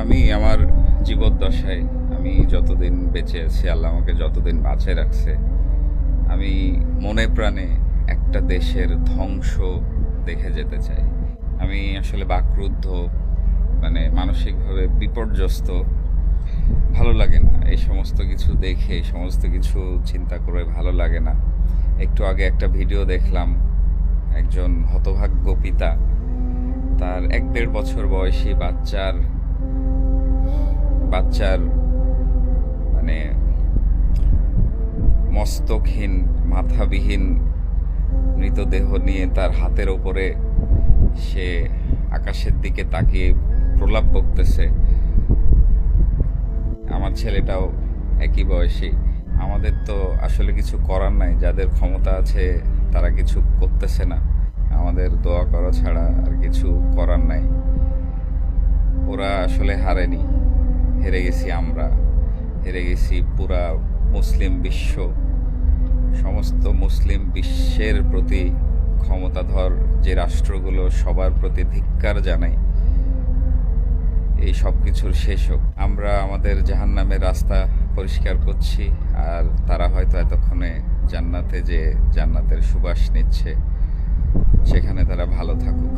আমি আমার জীবদ্দশায় আমি যতদিন বেঁচে আছি, আল্লাহ আমাকে যতদিন বাঁচিয়ে রাখছে, আমি মনে প্রাণে একটা দেশের ধ্বংস দেখে যেতে চাই। আমি আসলে বাকরুদ্ধ, মানে মানসিকভাবে বিপর্যস্ত। ভালো লাগে না এই সমস্ত কিছু দেখে, এই সমস্ত কিছু চিন্তা করে ভালো লাগে না। একটু আগে একটা ভিডিও দেখলাম, একজন হতভাগ্য পিতা তার 1-1.5 বছর বয়সী বাচ্চার বাচ্চার মানে মস্তকহীন, মাথাবিহীন মৃতদেহ নিয়ে তার হাতের ওপরে সে আকাশের দিকে তাকিয়ে প্রলাপ বকতেছে। আমার ছেলেটাও একই বয়সী। আমাদের তো আসলে কিছু করার নাই, যাদের ক্ষমতা আছে তারা কিছু করতেছে না, আমাদের দোয়া করা ছাড়া আর কিছু করার নাই। ওরা আসলে হারেনি, হেরে গেছি আমরা, হেরে গেছি পুরা মুসলিম বিশ্ব। সমস্ত মুসলিম বিশ্বের প্রতি ক্ষমতাধর যে রাষ্ট্রগুলো, সবার প্রতি ধিক্কার জানাই। এই সব কিছুর শেষ হোক। আমরা আমাদের জাহান্নামের রাস্তা পরিষ্কার করছি, আর তারা হয়তো এতক্ষণে জান্নাতে যে জান্নাতের সুবাস নিচ্ছে, সেখানে তারা ভালো থাকুক।